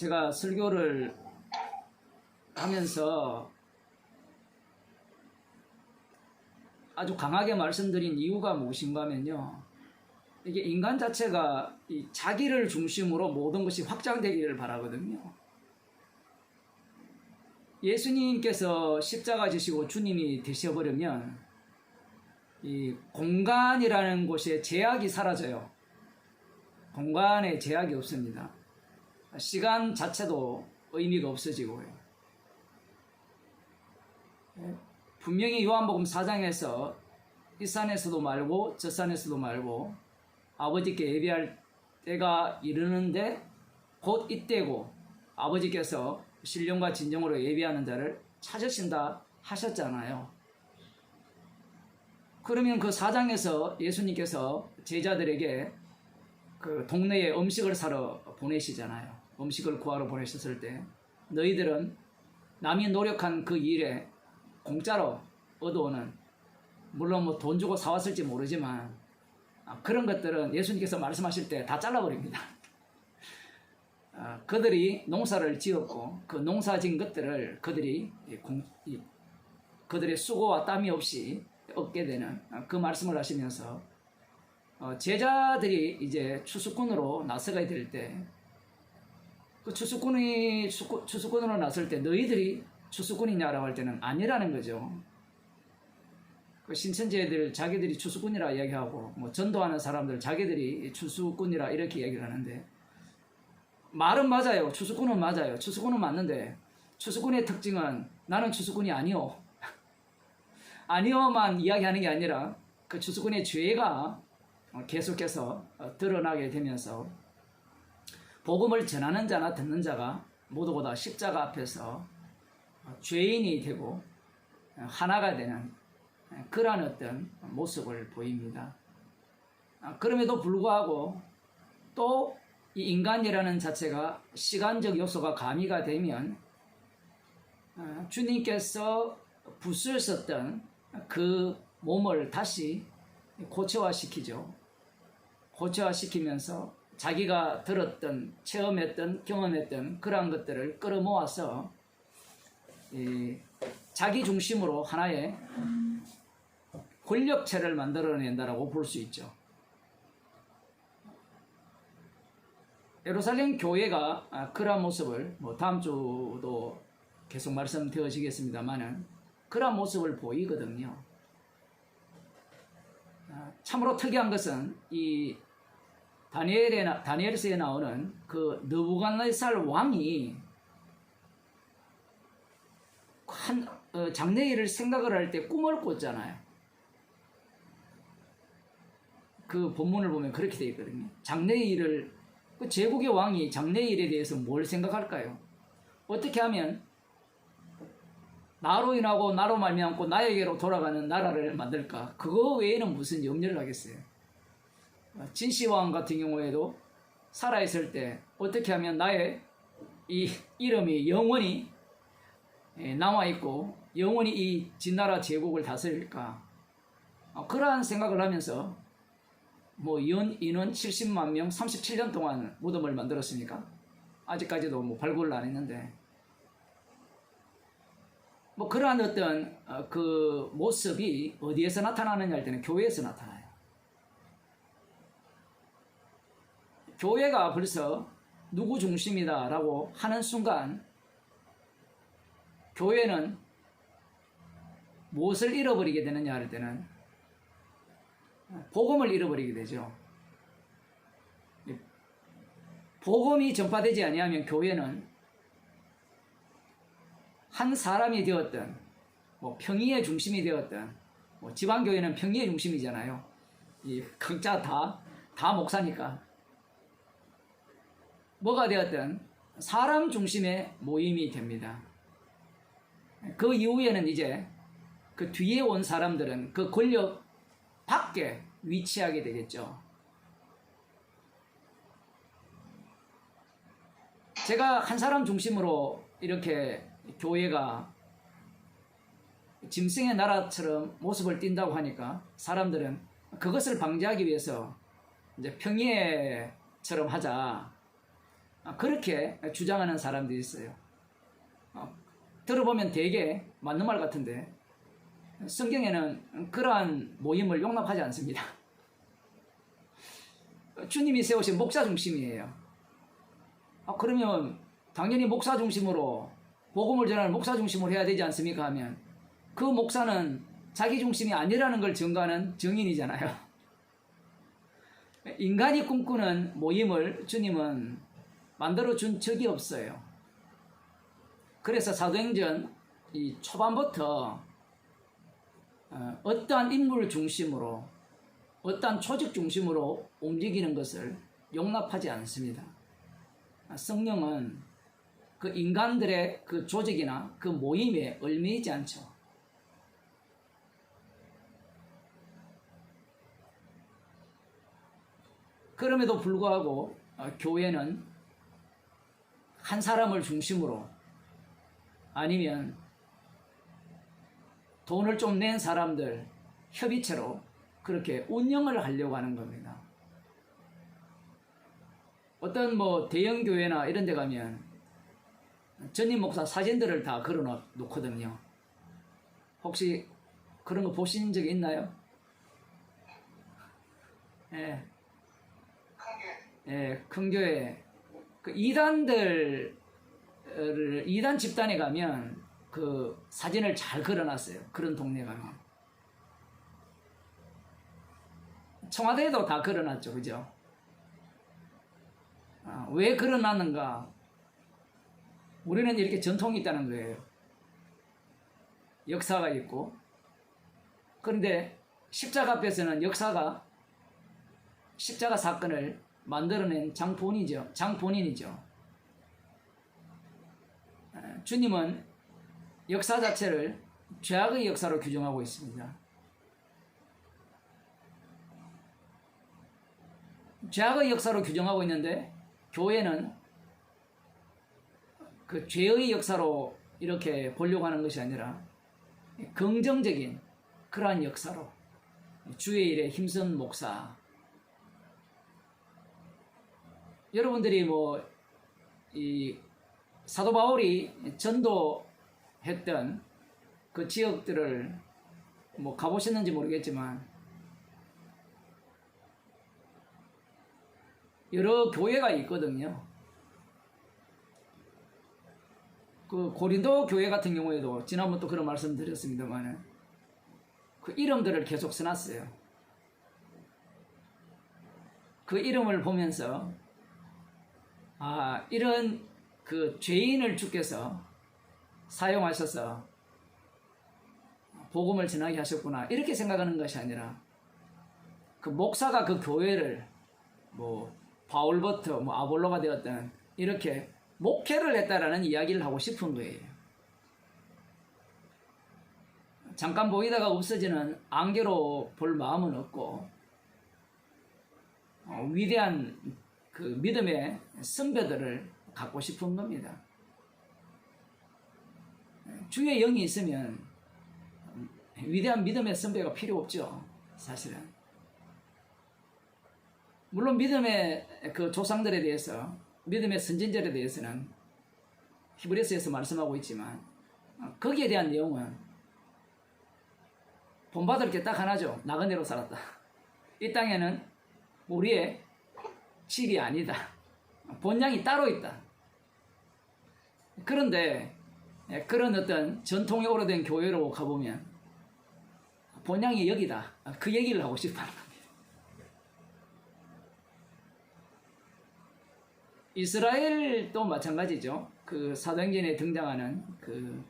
제가 설교를 하면서 아주 강하게 말씀드린 이유가 무엇인가 하면요, 이게 인간 자체가 이 자기를 중심으로 모든 것이 확장되기를 바라거든요. 예수님께서 십자가 지시고 주님이 되셔버리면 이 공간이라는 곳에 제약이 사라져요. 공간에 제약이 없습니다. 시간 자체도 의미가 없어지고요. 분명히 요한복음 4장에서 이 산에서도 말고 저 산에서도 말고 아버지께 예배할 때가 이르는데 곧 이때고 아버지께서 신령과 진정으로 예배하는 자를 찾으신다 하셨잖아요. 그러면 그 4장에서 예수님께서 제자들에게 그 동네에 음식을 사러 보내시잖아요. 음식을 구하러 보내셨을 때 너희들은 남이 노력한 그 일에 공짜로 얻어오는, 물론 뭐 돈 주고 사왔을지 모르지만 그런 것들은 예수님께서 말씀하실 때 다 잘라버립니다. 그들이 농사를 지었고 그 농사진 것들을 그들이 그들의 수고와 땀이 없이 얻게 되는 그 말씀을 하시면서 제자들이 이제 추수꾼으로 나서게 될 때 그 추수꾼으로 나설 때 너희들이 추수꾼이냐라고 할 때는 아니라는 거죠. 그 신천지애들 자기들이 추수꾼이라 이야기하고 뭐 전도하는 사람들 자기들이 추수꾼이라 이렇게 얘기를 하는데, 말은 맞아요. 추수꾼은 맞아요. 추수꾼은 맞는데 추수꾼의 특징은 나는 추수꾼이 아니오 아니오만 이야기하는 게 아니라 그 추수꾼의 죄가 계속해서 드러나게 되면서 복음을 전하는 자나 듣는 자가 모두보다 십자가 앞에서 죄인이 되고 하나가 되는 그러한 어떤 모습을 보입니다. 그럼에도 불구하고 또 이 인간이라는 자체가 시간적 요소가 가미가 되면 주님께서 부수셨던 그 몸을 다시 고체화시키죠. 고체화시키면서 자기가 들었던, 체험했던, 경험했던 그러한 것들을 끌어모아서 자기 중심으로 하나의 권력체를 만들어낸다라고 볼 수 있죠. 예루살렘 교회가 그러한 모습을 다음 주도 계속 말씀드리겠습니다만은 그러한 모습을 보이거든요. 참으로 특이한 것은 이 다니엘서에 나오는 그 느부갓네살 왕이 장래일을 생각을 할 때 꿈을 꿨잖아요. 그 본문을 보면 그렇게 되어 있거든요. 장래일을, 그 제국의 왕이 장래일에 대해서 뭘 생각할까요? 어떻게 하면 나로 인하고 나로 말미암고 나에게로 돌아가는 나라를 만들까? 그거 외에는 무슨 염려를 하겠어요? 진시황 같은 경우에도 살아있을 때 어떻게 하면 나의 이 이름이 영원히 남아있고 영원히 이 진나라 제국을 다스릴까? 그러한 생각을 하면서 인원 70만 명 37년 동안 무덤을 만들었으니까 아직까지도 발굴을 안 했는데 그러한 어떤 그 모습이 어디에서 나타나느냐 할 때는 교회에서 나타나요. 교회가 벌써 누구 중심이다 라고 하는 순간 교회는 무엇을 잃어버리게 되느냐 할 때는 복음을 잃어버리게 되죠. 복음이 전파되지 아니하면 교회는 한 사람이 되었든 평의의 중심이 되었든 지방교회는 평의의 중심이잖아요. 이 각자 다 목사니까 뭐가 되었든 사람 중심의 모임이 됩니다. 그 이후에는 이제 그 뒤에 온 사람들은 그 권력 밖에 위치하게 되겠죠. 제가 한 사람 중심으로 이렇게 교회가 짐승의 나라처럼 모습을 띈다고 하니까 사람들은 그것을 방지하기 위해서 이제 평예처럼 하자, 그렇게 주장하는 사람들이 있어요. 들어보면 되게 맞는 말 같은데 성경에는 그러한 모임을 용납하지 않습니다. 주님이 세우신 목사 중심이에요. 그러면 당연히 목사 중심으로 복음을 전하는 목사 중심으로 해야 되지 않습니까? 하면 그 목사는 자기 중심이 아니라는 걸 증거하는 증인이잖아요. 인간이 꿈꾸는 모임을 주님은 만들어준 적이 없어요. 그래서 사도행전 이 초반부터 어떠한 인물 중심으로 어떠한 조직 중심으로 움직이는 것을 용납하지 않습니다. 성령은 그 인간들의 그 조직이나 그 모임에 얽매이지 않죠. 그럼에도 불구하고 교회는 한 사람을 중심으로 아니면 돈을 좀 낸 사람들 협의체로 그렇게 운영을 하려고 하는 겁니다. 어떤 대형 교회나 이런 데 가면 전임 목사 사진들을 다 걸어 놓거든요. 혹시 그런 거 보신 적이 있나요? 예. 예, 큰 교회. 그 이단 집단에 가면 그 사진을 잘 걸어놨어요. 그런 동네 가면. 청와대에도 다 걸어놨죠. 그죠? 왜 걸어놨는가? 우리는 이렇게 전통이 있다는 거예요. 역사가 있고. 그런데 십자가 앞에서는 십자가 사건을 만들어낸 장본인이죠. 주님은 역사 자체를 죄악의 역사로 규정하고 있습니다. 죄악의 역사로 규정하고 있는데 교회는 그 죄의 역사로 이렇게 보려고 하는 것이 아니라 긍정적인 그러한 역사로 주의 일에 힘쓴 목사. 여러분들이 이 사도 바울이 전도했던 그 지역들을 가보셨는지 모르겠지만 여러 교회가 있거든요. 그 고린도 교회 같은 경우에도 지난번 또 그런 말씀 드렸습니다만 그 이름들을 계속 써놨어요. 그 이름을 보면서 이런 그 죄인을 주께서 사용하셔서 복음을 전하게 하셨구나 이렇게 생각하는 것이 아니라 그 목사가 그 교회를 바울부터 아볼로가 되었던 이렇게 목회를 했다라는 이야기를 하고 싶은 거예요. 잠깐 보이다가 없어지는 안개로 볼 마음은 없고 위대한 그 믿음의 선배들을 갖고 싶은 겁니다. 주의 영이 있으면 위대한 믿음의 선배가 필요 없죠. 사실은. 물론 믿음의 그 조상들에 대해서 믿음의 선진들에 대해서는 히브리서에서 말씀하고 있지만 거기에 대한 내용은 본받을 게 딱 하나죠. 나그네로 살았다. 이 땅에는 우리의 집이 아니다. 본향이 따로 있다. 그런데 그런 어떤 전통이 오래된 교회로 가보면 본향이 여기다. 그 얘기를 하고 싶어하는 겁니다. 이스라엘도 마찬가지죠. 그 사도행전에 등장하는 그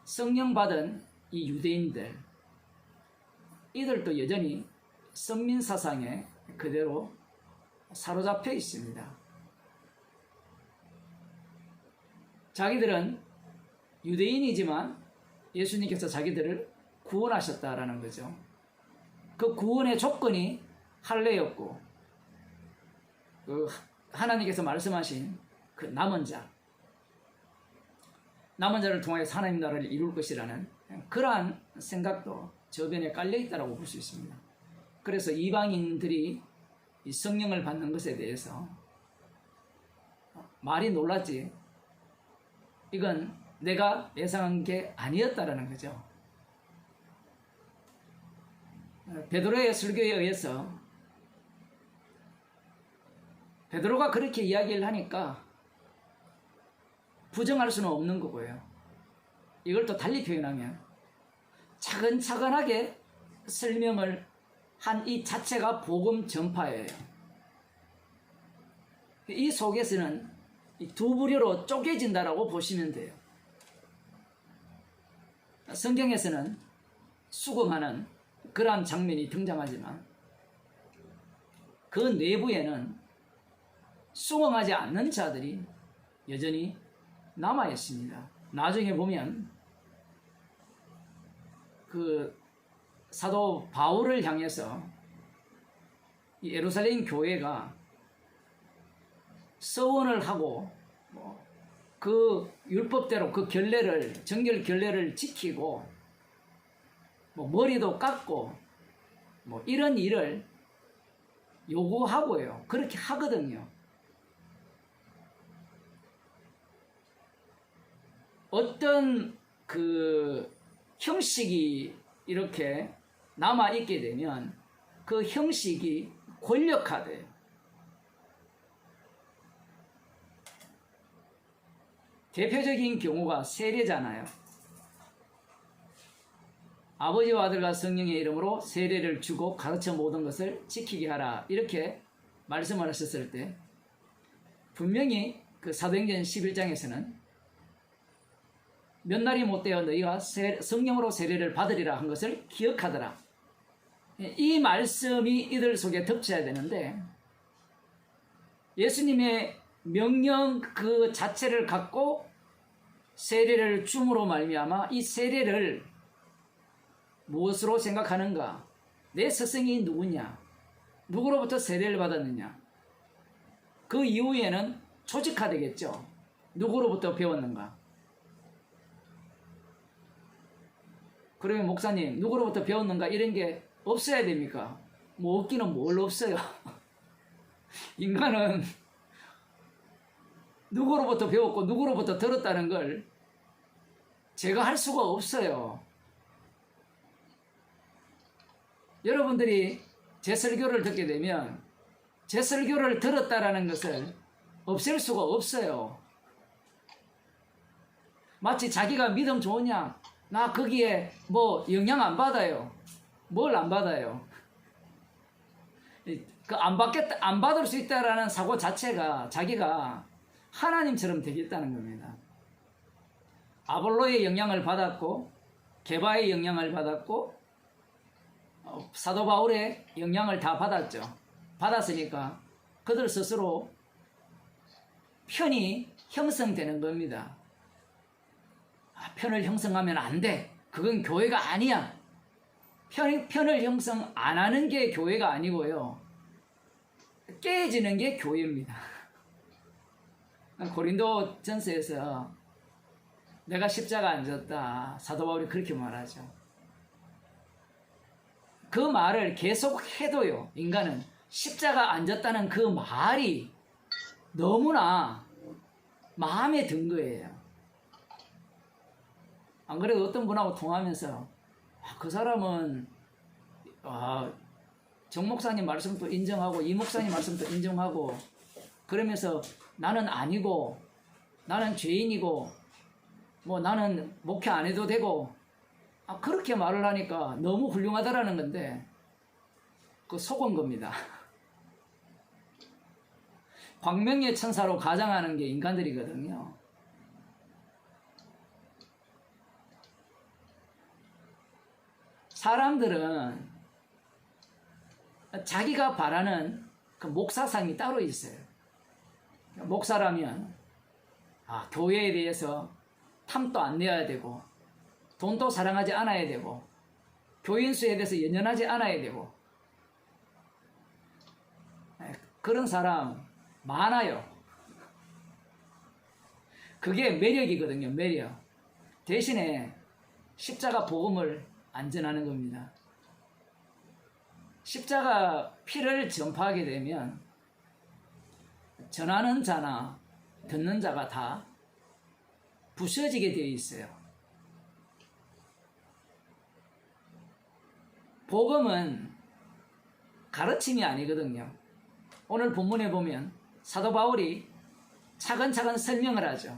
성령 받은 이 유대인들, 이들도 여전히 선민 사상에 그대로 사로잡혀 있습니다. 자기들은 유대인이지만 예수님께서 자기들을 구원하셨다라는 거죠. 그 구원의 조건이 할례였고 그 하나님께서 말씀하신 그 남은 자를 통하여 하나님 나라를 이룰 것이라는 그러한 생각도 저변에 깔려 있다고 볼 수 있습니다. 그래서 이방인들이 이 성령을 받는 것에 대해서 말이 놀랐지. 이건 내가 예상한 게 아니었다라는 거죠. 베드로의 설교에 의해서 베드로가 그렇게 이야기를 하니까 부정할 수는 없는 거고요. 이걸 또 달리 표현하면 차근차근하게 설명을 한 이 자체가 복음 전파예요. 이 속에서는 두 부류로 쪼개진다라고 보시면 돼요. 성경에서는 수긍하는 그러한 장면이 등장하지만 그 내부에는 수긍하지 않는 자들이 여전히 남아 있습니다. 나중에 보면 그 사도 바울을 향해서 이 예루살렘 교회가 서원을 하고 그 율법대로 그 결례를 정결 결례를 지키고 머리도 깎고 이런 일을 요구하고요. 그렇게 하거든요. 어떤 그 형식이 이렇게 남아 있게 되면 그 형식이 권력화돼요. 대표적인 경우가 세례잖아요. 아버지와 아들과 성령의 이름으로 세례를 주고 가르쳐 모든 것을 지키게 하라. 이렇게 말씀을 하셨을 때 분명히 그 사도행전 11장에서는 몇 날이 못되어 너희가 성령으로 세례를 받으리라 한 것을 기억하더라. 이 말씀이 이들 속에 덮쳐야 되는데 예수님의 명령 그 자체를 갖고 세례를 줌으로 말미암아 이 세례를 무엇으로 생각하는가? 내 스승이 누구냐? 누구로부터 세례를 받았느냐? 그 이후에는 조직화되겠죠. 누구로부터 배웠는가? 그러면 목사님 누구로부터 배웠는가 이런 게 없어야 됩니까? 없기는 뭘 없어요. 인간은 누구로부터 배웠고 누구로부터 들었다는 걸 제가 할 수가 없어요. 여러분들이 제 설교를 듣게 되면 제 설교를 들었다라는 것을 없앨 수가 없어요. 마치 자기가 믿음 좋으냐? 나 거기에 영향 안 받아요. 뭘 안 받아요? 안 받을 수 있다라는 사고 자체가 자기가 하나님처럼 되겠다는 겁니다. 아볼로의 영향을 받았고, 게바의 영향을 받았고, 사도 바울의 영향을 다 받았죠. 받았으니까 그들 스스로 편이 형성되는 겁니다. 편을 형성하면 안 돼. 그건 교회가 아니야. 편을 형성 안 하는 게 교회가 아니고요. 깨지는 게 교회입니다. 고린도 전서에서 내가 십자가 안 졌다. 사도 바울이 그렇게 말하죠. 그 말을 계속 해도요. 인간은 십자가 안 졌다는 그 말이 너무나 마음에 든 거예요. 안 그래도 어떤 분하고 통화하면서 그 사람은 정 목사님 말씀도 인정하고 이 목사님 말씀도 인정하고 그러면서 나는 아니고 나는 죄인이고 나는 목회 안 해도 되고 그렇게 말을 하니까 너무 훌륭하다라는 건데 그 속은 겁니다. 광명의 천사로 가장하는 게 인간들이거든요. 사람들은 자기가 바라는 그 목사상이 따로 있어요. 목사라면 교회에 대해서 탐도 안 내야 되고 돈도 사랑하지 않아야 되고 교인 수에 대해서 연연하지 않아야 되고 그런 사람 많아요. 그게 매력이거든요. 매력. 대신에 십자가 복음을 안 전하는 겁니다. 십자가 피를 전파하게 되면 전하는 자나 듣는 자가 다 부서지게 되어 있어요. 복음은 가르침이 아니거든요. 오늘 본문에 보면 사도 바울이 차근차근 설명을 하죠.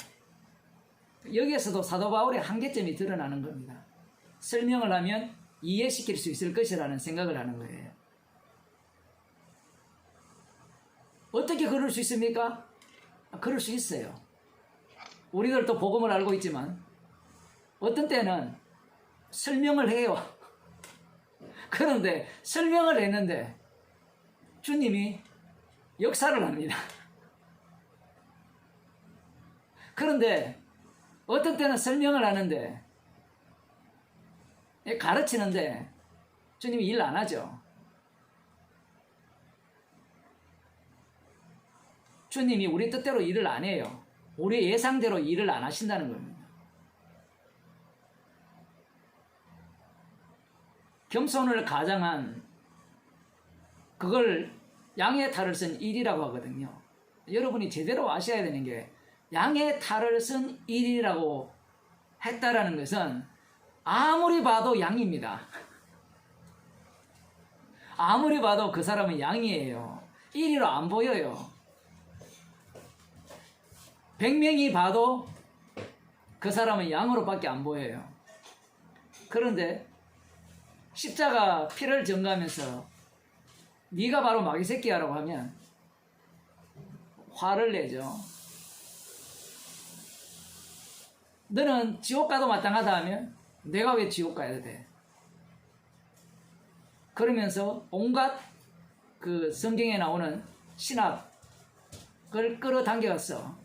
여기에서도 사도 바울의 한계점이 드러나는 겁니다. 설명을 하면 이해시킬 수 있을 것이라는 생각을 하는 거예요. 어떻게 그럴 수 있습니까? 그럴 수 있어요. 우리들도 복음을 알고 있지만 어떤 때는 설명을 해요. 그런데 설명을 했는데 주님이 역사를 합니다. 그런데 어떤 때는 설명을 하는데 가르치는데 주님이 일 안 하죠. 주님이 우리 뜻대로 일을 안 해요. 우리 예상대로 일을 안 하신다는 겁니다. 겸손을 가장한 그걸 양의 탈을 쓴 일이라고 하거든요. 여러분이 제대로 아셔야 되는 게 양의 탈을 쓴 일이라고 했다라는 것은 아무리 봐도 양입니다. 아무리 봐도 그 사람은 양이에요. 일이로 안 보여요. 100명이 봐도 그 사람은 양으로밖에 안 보여요. 그런데 십자가 피를 증거하면서 네가 바로 마귀 새끼야라고 하면 화를 내죠. 너는 지옥 가도 마땅하다 하면 내가 왜 지옥 가야 돼? 그러면서 온갖 그 성경에 나오는 신학을 끌어당겨서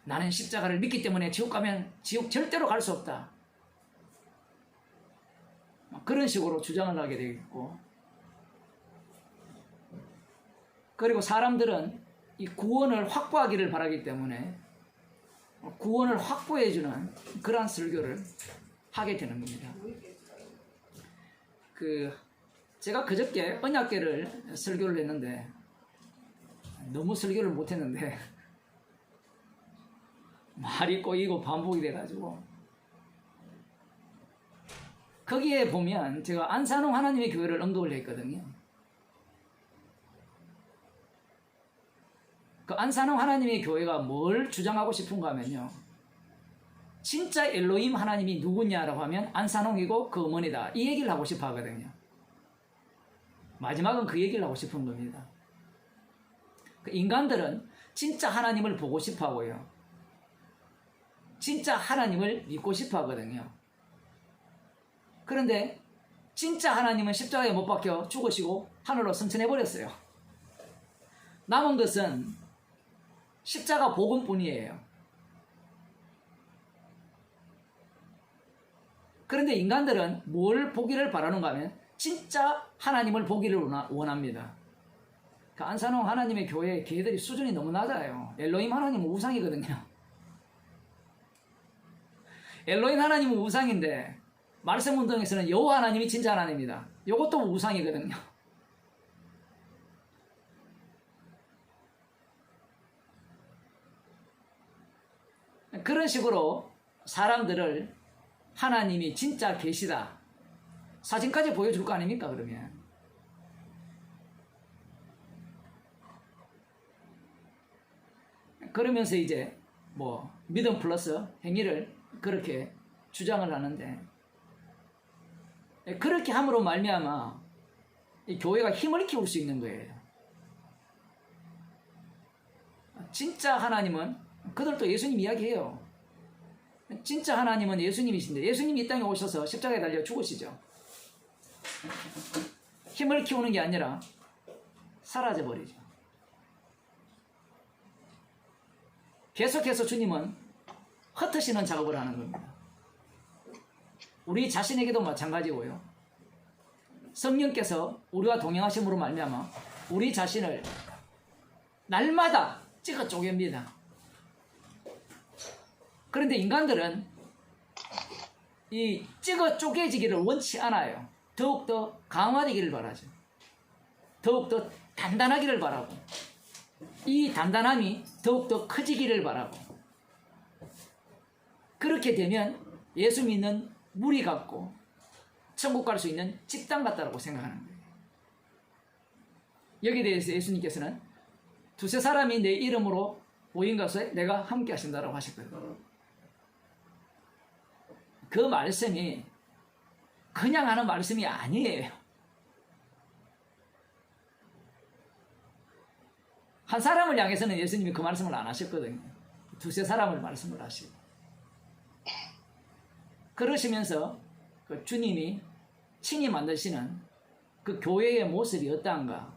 나는 십자가를 믿기 때문에 지옥 가면 지옥 절대로 갈 수 없다. 그런 식으로 주장을 하게 되겠고, 그리고 사람들은 이 구원을 확보하기를 바라기 때문에 구원을 확보해주는 그러한 설교를 하게 되는 겁니다. 제가 그저께 언약궤를 설교를 했는데 너무 설교를 못했는데 말이 꼬이고 반복이 돼가지고, 거기에 보면 제가 안산홍 하나님의 교회를 언급을 했거든요. 그 안산홍 하나님의 교회가 뭘 주장하고 싶은가 하면요, 진짜 엘로힘 하나님이 누구냐라고 하면 안산홍이고 그 어머니다, 이 얘기를 하고 싶어 하거든요. 마지막은 그 얘기를 하고 싶은 겁니다. 인간들은 진짜 하나님을 보고 싶어 하고요, 진짜 하나님을 믿고 싶어 하거든요. 그런데 진짜 하나님은 십자가에 못 박혀 죽으시고 하늘로 승천해버렸어요. 남은 것은 십자가 복음뿐이에요. 그런데 인간들은 뭘 보기를 바라는가 하면 진짜 하나님을 보기를 원합니다. 그 안산홍 하나님의 교회 걔들이 수준이 너무 낮아요. 엘로힘 하나님은 우상이거든요. 엘로힘 하나님은 우상인데 말씀 운동에서는 여호와 하나님이 진짜 하나님입니다. 이것도 우상이거든요. 그런 식으로 사람들을 하나님이 진짜 계시다, 사진까지 보여줄 거 아닙니까? 그러면 그러면서 이제 뭐 믿음 플러스 행위를 그렇게 주장을 하는데, 그렇게 함으로 말미암아 이 교회가 힘을 키울 수 있는 거예요. 진짜 하나님은, 그들도 예수님 이야기해요. 진짜 하나님은 예수님이신데 예수님이 이 땅에 오셔서 십자가에 달려 죽으시죠. 힘을 키우는 게 아니라 사라져버리죠. 계속해서 주님은 흩으시는 작업을 하는 겁니다. 우리 자신에게도 마찬가지고요. 성령께서 우리와 동행하심으로 말미암아 우리 자신을 날마다 찍어 쪼갭니다. 그런데 인간들은 이 찍어 쪼개지기를 원치 않아요. 더욱더 강화되기를 바라죠. 더욱더 단단하기를 바라고, 이 단단함이 더욱더 커지기를 바라고, 그렇게 되면 예수 믿는 무리 같고 천국 갈 수 있는 집단 같다고 생각하는 거예요. 여기에 대해서 예수님께서는 두세 사람이 내 이름으로 모인 것에 내가 함께 하신다라고 하셨거든요. 그 말씀이 그냥 하는 말씀이 아니에요. 한 사람을 향해서는 예수님이 그 말씀을 안 하셨거든요. 두세 사람을 말씀을 하시고, 그러시면서 그 주님이 친히 만드시는 그 교회의 모습이 어떠한가,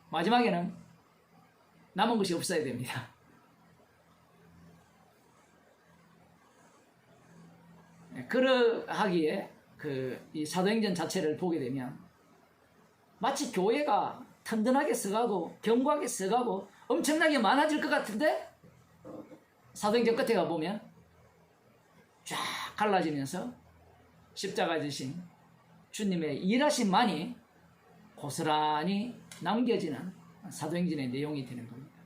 마지막에는 남은 것이 없어야 됩니다. 그러하기에 이 사도행전 자체를 보게 되면 마치 교회가 튼튼하게 서가고 견고하게 서가고 엄청나게 많아질 것 같은데, 사도행전 끝에 가보면 쫙 갈라지면서 십자가 지신 주님의 일하심만이 고스란히 남겨지는 사도행전의 내용이 되는 겁니다.